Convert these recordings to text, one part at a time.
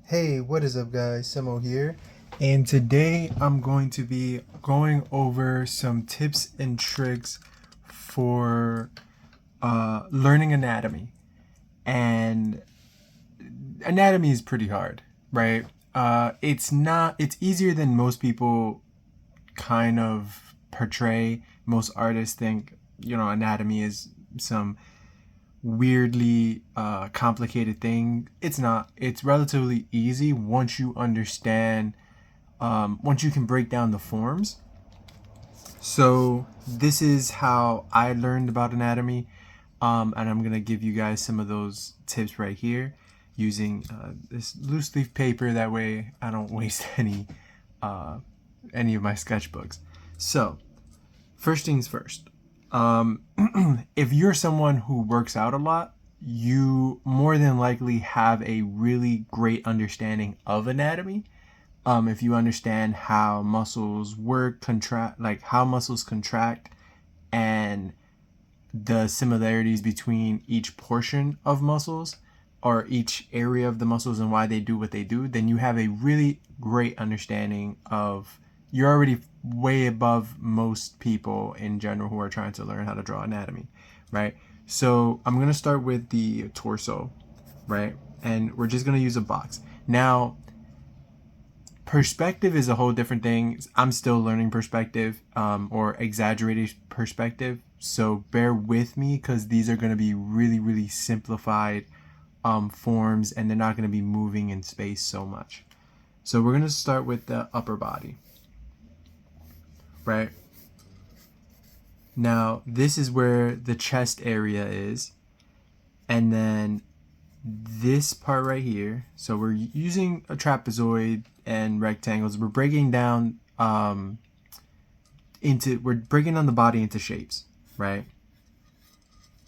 Hey, what is up guys? Simo here, and today I'm going to be going over some tips and tricks for learning anatomy. And anatomy is pretty hard, right? It's easier than most people kind of portray. Most artists think, anatomy is some weirdly complicated thing. It's not. It's relatively easy once you understand, once you can break down the forms. So this is how I learned about anatomy, and I'm gonna give you guys some of those tips right here using this loose leaf paper. That way I don't waste any of my sketchbooks. So first things first. If you're someone who works out a lot, you more than likely have a really great understanding of anatomy. If you understand how muscles work, like how muscles contract, and the similarities between each portion of muscles or each area of the muscles and why they do what they do, then you have a really great understanding of, you're already way above most people in general who are trying to learn how to draw anatomy, right? So I'm going to start with the torso, right? And we're just going to use a box. Now, perspective is a whole different thing. I'm still learning perspective, or exaggerated perspective. So bear with me because these are going to be really, really simplified forms, and they're not going to be moving in space so much. So we're going to start with the upper body. Right now, this is where the chest area is, and then this part right here. So we're using a trapezoid and rectangles. We're breaking down we're breaking down the body into shapes, right?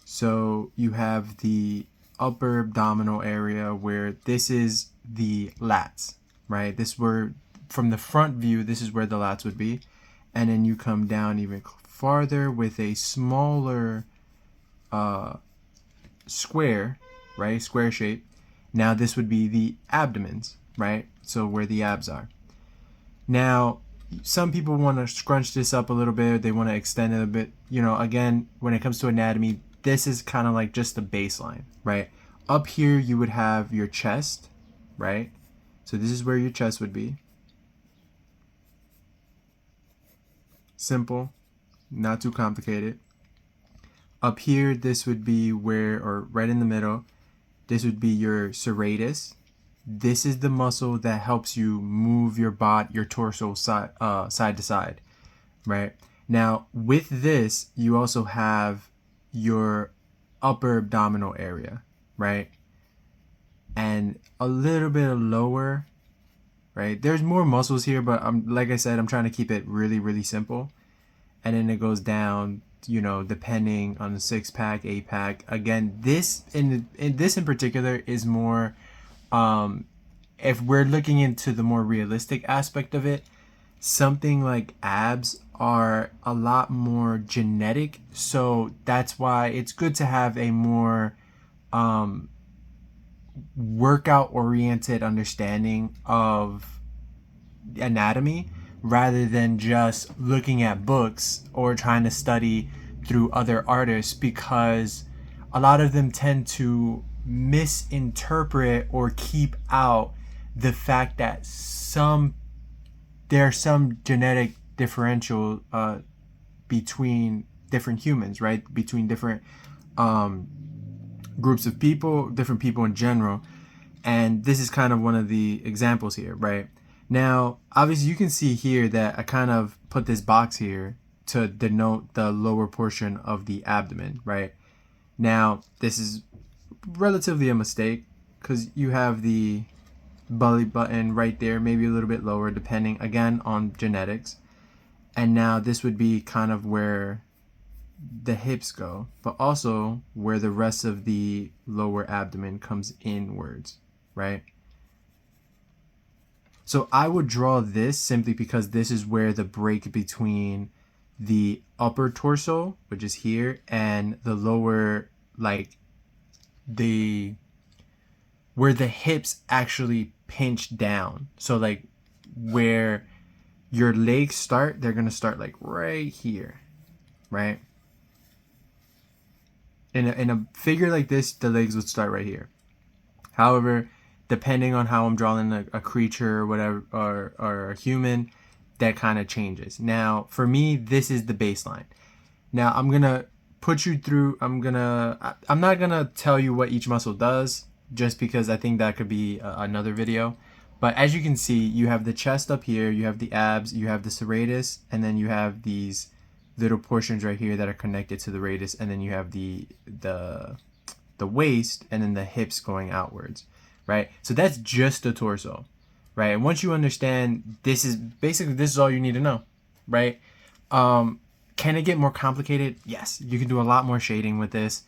So you have the upper abdominal area where this is the lats, right? From the front view, this is where the lats would be. And then you come down even farther with a smaller square, right? Square shape. Now this would be the abdomens, right? So where the abs are. Now, some people want to scrunch this up a little bit. They want to extend it a bit. Again, when it comes to anatomy, this is kind of like just the baseline, right? Up here, you would have your chest, right? So this is where your chest would be. Simple, not too complicated. Up here, this would be or right in the middle, this would be your serratus. This is the muscle that helps you move your torso side to side, right? Now, with this, you also have your upper abdominal area, right? And a little bit lower, right? There's more muscles here, but like I said, I'm trying to keep it really, really simple. And then it goes down, depending on the 6-pack, 8-pack. Again, this in particular is more, if we're looking into the more realistic aspect of it, something like abs are a lot more genetic. So that's why it's good to have a more workout oriented understanding of anatomy rather than just looking at books or trying to study through other artists, because a lot of them tend to misinterpret or keep out the fact that there are some genetic differential between different humans, right? Between different groups of people, different people in general. And this is kind of one of the examples here, right? Now, obviously you can see here that I kind of put this box here to denote the lower portion of the abdomen, right? Now, this is relatively a mistake because you have the belly button right there, maybe a little bit lower, depending, again, on genetics. And now this would be kind of where the hips go, but also where the rest of the lower abdomen comes inwards, right? So I would draw this simply because this is where the break between the upper torso, which is here, and the lower, like the where the hips actually pinch down. So like where your legs start, they're gonna start like right here, right? In a figure like this, the legs would start right here. However, depending on how I'm drawing a creature or whatever, or a human, that kind of changes. Now, for me, this is the baseline. Now, I'm gonna put you through. I'm not gonna tell you what each muscle does, just because I think that could be another video. But as you can see, you have the chest up here, you have the abs, you have the serratus, and then you have these little portions right here that are connected to the radius, and then you have the waist, and then the hips going outwards, right? So that's just the torso, right? And once you understand, this is all you need to know, right? Can it get more complicated? Yes, you can do a lot more shading with this.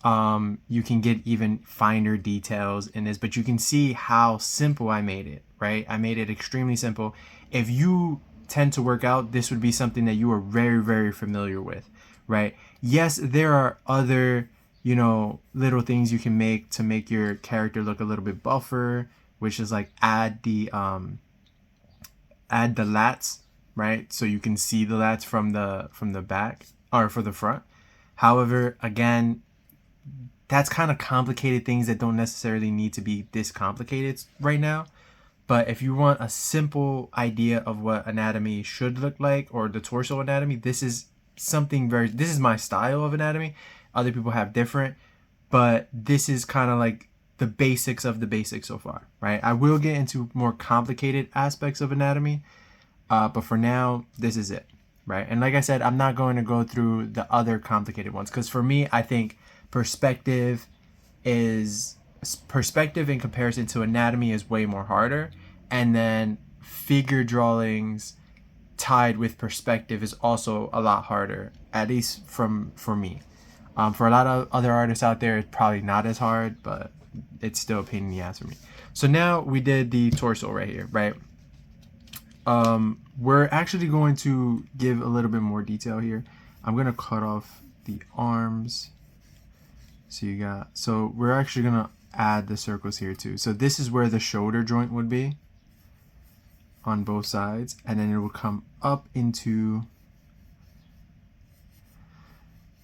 You can get even finer details in this, but you can see how simple I made it, right? I made it extremely simple. If you tend to work out, this would be something that you are very, very familiar with, right? Yes, there are other, little things you can make to make your character look a little bit buffer, which is like add the lats, right? So you can see the lats from the back or for the front. However, again, that's kind of complicated things that don't necessarily need to be this complicated right now. But if you want a simple idea of what anatomy should look like, or the torso anatomy, this is my style of anatomy. Other people have different, but this is kind of like the basics of the basics so far, right? I will get into more complicated aspects of anatomy, but for now, this is it, right? And like I said, I'm not going to go through the other complicated ones, because for me, I think perspective in comparison to anatomy is way more harder, and then figure drawings tied with perspective is also a lot harder, at least for me. For a lot of other artists out there, it's probably not as hard, but it's still a pain in the ass for me. So now we did the torso right here, right? We're actually going to give a little bit more detail here. I'm gonna cut off the arms. So we're actually gonna add the circles here too. So this is where the shoulder joint would be on both sides, and then it will come up into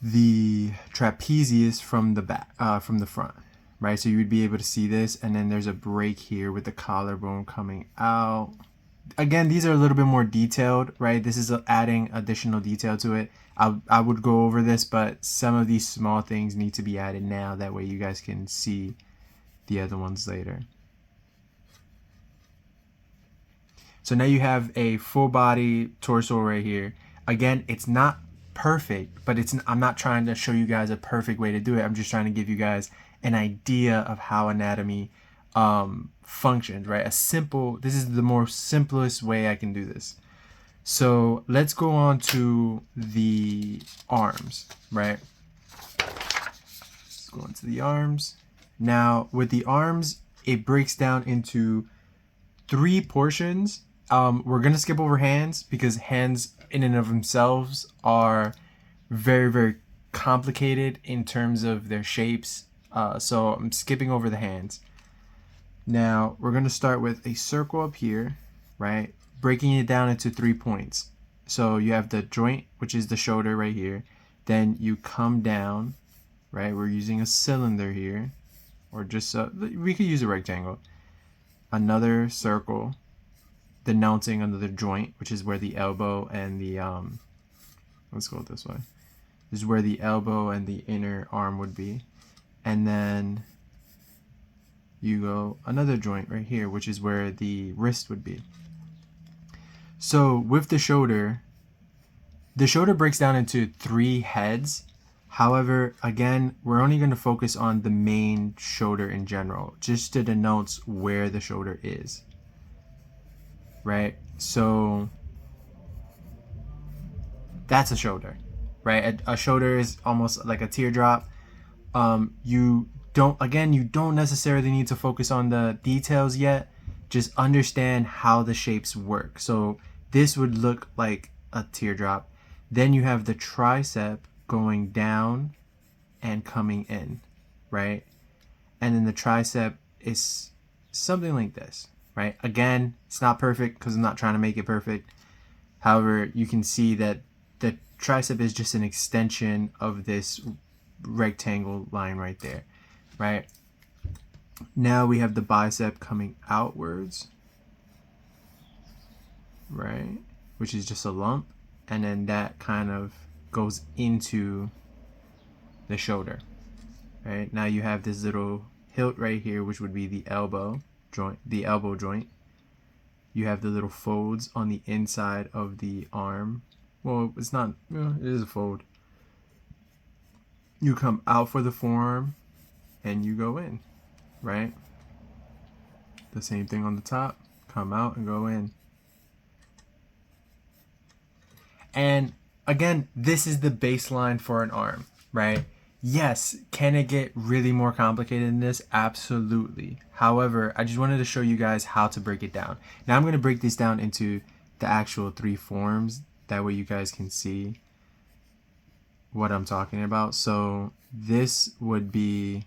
the trapezius from the back, from the front, right? So you would be able to see this, and then there's a break here with the collarbone coming out. Again, these are a little bit more detailed, right? This is adding additional detail to it. I would go over this, but some of these small things need to be added now. That way you guys can see the other ones later. So now you have a full body torso right here. Again, it's not perfect, but I'm not trying to show you guys a perfect way to do it. I'm just trying to give you guys an idea of how anatomy functions, right? This is the more simplest way I can do this. So let's go on to the arms, right? Let's go into the arms. Now with the arms, it breaks down into 3 portions. We're gonna skip over hands, because hands in and of themselves are very, very complicated in terms of their shapes. So I'm skipping over the hands. Now we're gonna start with a circle up here, right? Breaking it down into 3 points. So you have the joint, which is the shoulder right here. Then you come down, right? We're using a cylinder here, or just we could use a rectangle. Another circle, denouncing another joint, which is where the elbow and the let's go this way. This is where the elbow and the inner arm would be. And then you go another joint right here, which is where the wrist would be. So with the shoulder breaks down into 3 heads. However, again, we're only going to focus on the main shoulder in general, just to denote where the shoulder is, right? So that's a shoulder, right? A shoulder is almost like a teardrop. You don't necessarily need to focus on the details yet. Just understand how the shapes work. So this would look like a teardrop. Then you have the tricep going down and coming in, right? And then the tricep is something like this, right? Again, it's not perfect because I'm not trying to make it perfect. However, you can see that the tricep is just an extension of this rectangle line right there, right? Now we have the bicep coming outwards, right? Which is just a lump. And then that kind of goes into the shoulder, right? Now you have this little hilt right here, which would be the elbow joint, You have the little folds on the inside of the arm. Well, it's not, it is a fold. You come out for the forearm and you go in, right? The same thing on the top, come out and go in. And again, this is the baseline for an arm, right? Yes, can it get really more complicated than this? Absolutely. However, I just wanted to show you guys how to break it down. Now I'm going to break this down into the actual 3 forms. That way you guys can see what I'm talking about. So this would be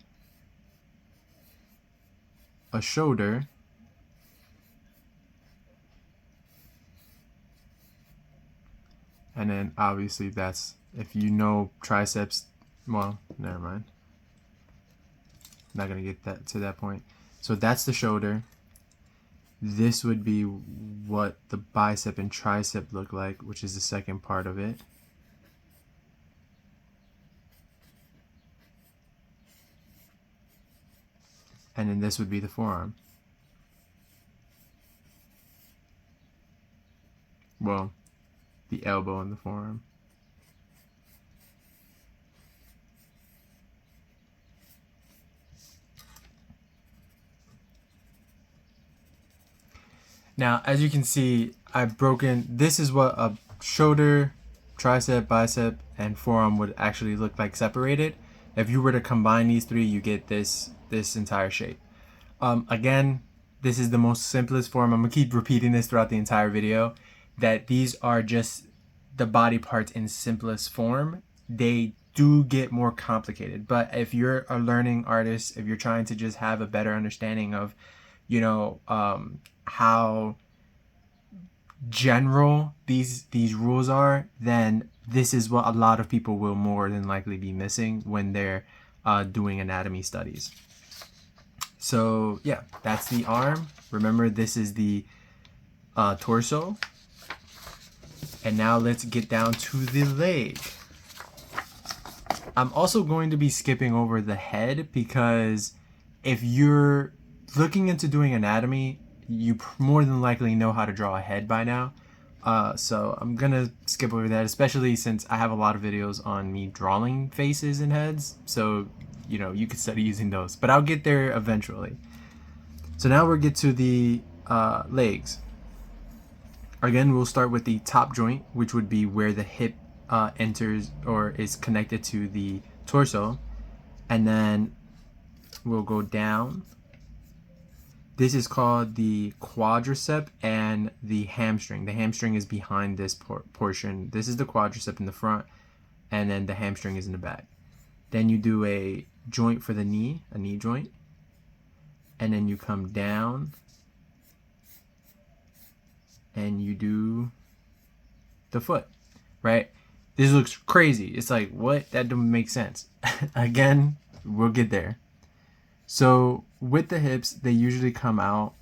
a shoulder. And then obviously that's, if you know triceps, well, never mind. Not gonna get that to that point. So that's the shoulder. This would be what the bicep and tricep look like, which is the second part of it. And then this would be the forearm. Well, the elbow and the forearm. Now, as you can see, I've broken, this is what a shoulder, tricep, bicep, and forearm would actually look like separated. If you were to combine these 3, you get this entire shape. Again, this is the most simplest form. I'm gonna keep repeating this throughout the entire video, that these are just the body parts in simplest form. They do get more complicated, but if you're a learning artist, if you're trying to just have a better understanding of, you know, how general these rules are, then this is what a lot of people will more than likely be missing when they're doing anatomy studies. So yeah, that's the arm. Remember, this is the torso. And now let's get down to the leg. I'm also going to be skipping over the head because if you're looking into doing anatomy, you more than likely know how to draw a head by now. So I'm gonna skip over that, especially since I have a lot of videos on me drawing faces and heads. So, you know, you could study using those, but I'll get there eventually. So now we'll get to the legs. Again, we'll start with the top joint, which would be where the hip enters or is connected to the torso. And then we'll go down. This is called the quadricep and the hamstring. The hamstring is behind this portion. This is the quadricep in the front, and then the hamstring is in the back. Then you do a joint for the knee, a knee joint. And then you come down and you do the foot, right? This looks crazy. It's like, what? That doesn't make sense. Again, we'll get there. So with the hips, they usually come out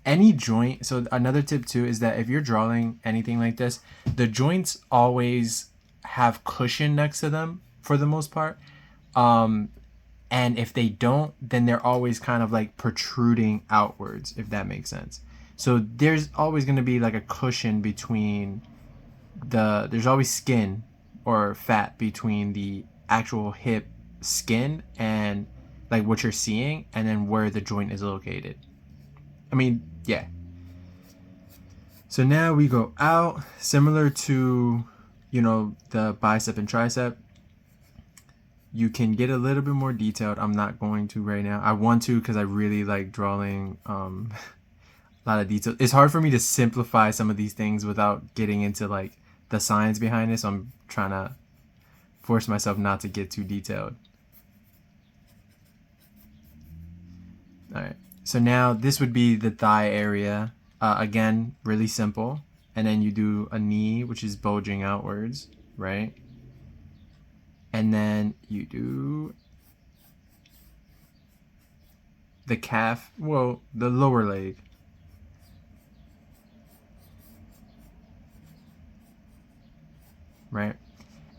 any joint. So another tip too is that if you're drawing anything like this, the joints always have cushion next to them for the most part. And if they don't, then they're always kind of like protruding outwards, if that makes sense. So there's always going to be like a cushion between there's always skin or fat between the actual hip skin and like what you're seeing and then where the joint is located. I mean, yeah. So now we go out, similar to, you know, the bicep and tricep. You can get a little bit more detailed. I'm not going to right now. I want to because I really like drawing a lot of detail. It's hard for me to simplify some of these things without getting into like the science behind it, so I'm trying to force myself not to get too detailed. All right, so now this would be the thigh area. Again, really simple. And then you do a knee, which is bulging outwards, right? And then you do the calf, well, the lower leg. Right?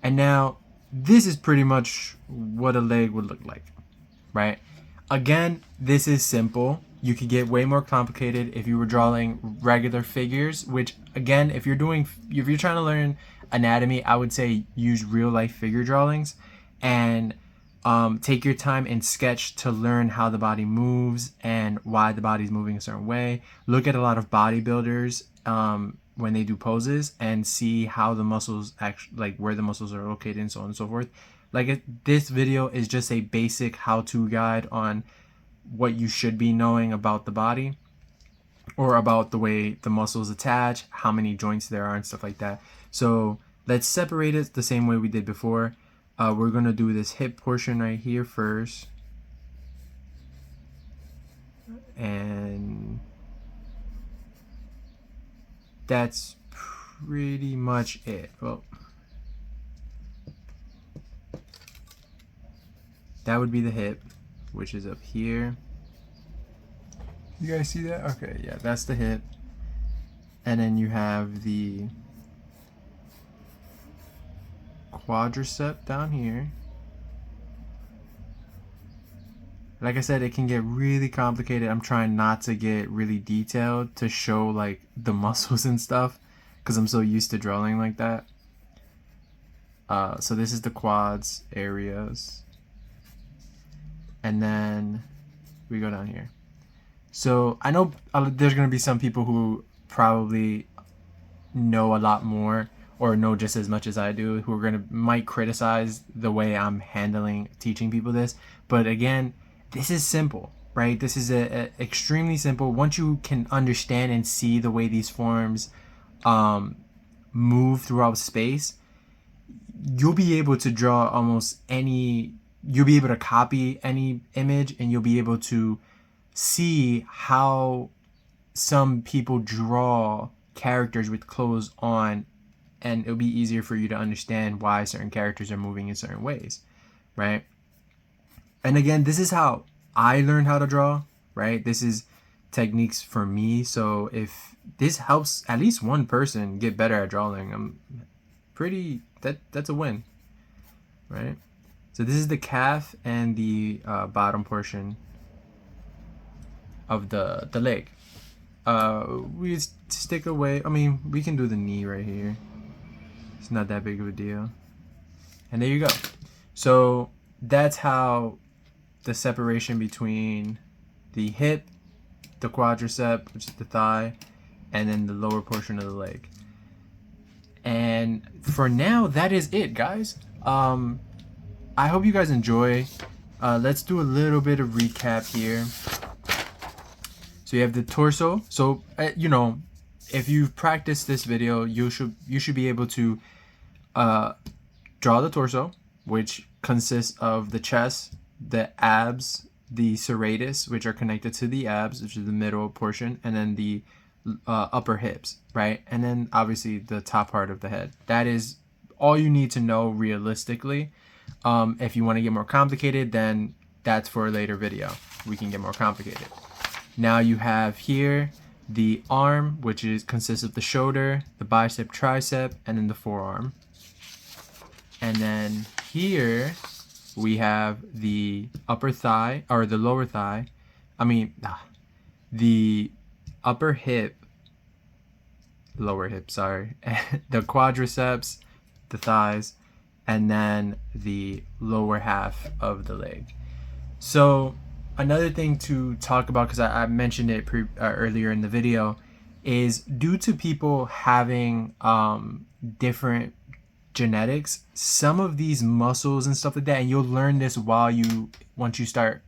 And now this is pretty much what a leg would look like, right? Again, this is simple. You could get way more complicated if you were drawing regular figures, which again, if you're trying to learn anatomy, I would say use real life figure drawings and take your time and sketch to learn how the body moves and why the body's moving a certain way. Look at a lot of bodybuilders when they do poses and see how the muscles actually, like where the muscles are located and so on and so forth. Like this video is just a basic how-to guide on what you should be knowing about the body or about the way the muscles attach, how many joints there are and stuff like that. So let's separate it the same way we did before. We're going to do this hip portion right here first. And that's pretty much it. Well, that would be the hip, which is up here. You guys see that? Okay, yeah, that's the hip. And then you have the quadricep down here. Like I said, it can get really complicated. I'm trying not to get really detailed to show like the muscles and stuff because I'm so used to drawing like that. So this is the quads areas. And then we go down here. So I know there's going to be some people who probably know a lot more or know just as much as I do who are might criticize the way I'm handling teaching people this. But again, this is simple, right? This is extremely simple. Once you can understand and see the way these forms move throughout space, you'll be able to draw almost any, you'll be able to copy any image and you'll be able to see how some people draw characters with clothes on, and it'll be easier for you to understand why certain characters are moving in certain ways, right? And again, this is how I learned how to draw, right? This is techniques for me. So if this helps at least one person get better at drawing, I'm pretty, that's a win, right? So this is the calf and the bottom portion of the leg. We stick away, I mean, we can do the knee right here. It's not that big of a deal. And there you go. So that's how the separation between the hip, the quadricep, which is the thigh, and then the lower portion of the leg. And for now, that is it, guys. I hope you guys enjoy. Let's do a little bit of recap here. So you have the torso. So you know, if you've practiced this video, you should be able to draw the torso, which consists of the chest, the abs, the serratus, which are connected to the abs, which is the middle portion, and then the upper hips, right? And then obviously the top part of the head. That is all you need to know realistically. If you want to get more complicated, then that's for a later video. We can get more complicated. Now you have here the arm, which consists of the shoulder, the bicep, tricep, and then the forearm. And then here we have the upper thigh, or the lower thigh. I mean, the upper hip, lower hip, sorry. The quadriceps, the thighs, and then the lower half of the leg. So another thing to talk about, because I mentioned it earlier in the video, is due to people having different genetics, some of these muscles and stuff like that, and you'll learn this once you start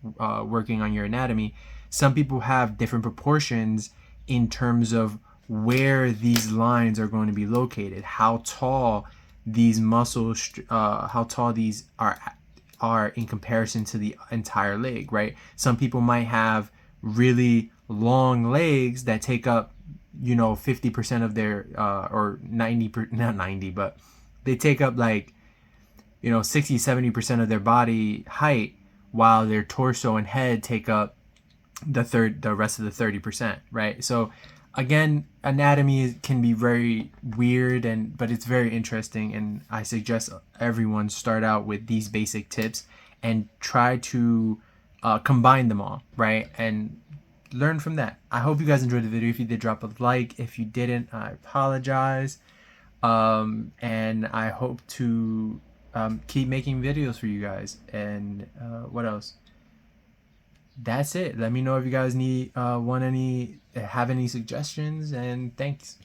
working on your anatomy, some people have different proportions in terms of where these lines are going to be located, how tall these muscles, how tall these are in comparison to the entire leg, right? Some people might have really long legs that take up, 50% of their, or 90, not 90, but they take up like, 60, 70% of their body height, while their torso and head take up the rest of the 30%, right? So again, anatomy can be very weird, but it's very interesting, and I suggest everyone start out with these basic tips and try to combine them all, right? And learn from that. I hope you guys enjoyed the video. If you did, drop a like. If you didn't, I apologize. And I hope to keep making videos for you guys. And what else? That's it. Let me know if you guys need have any suggestions, and thanks.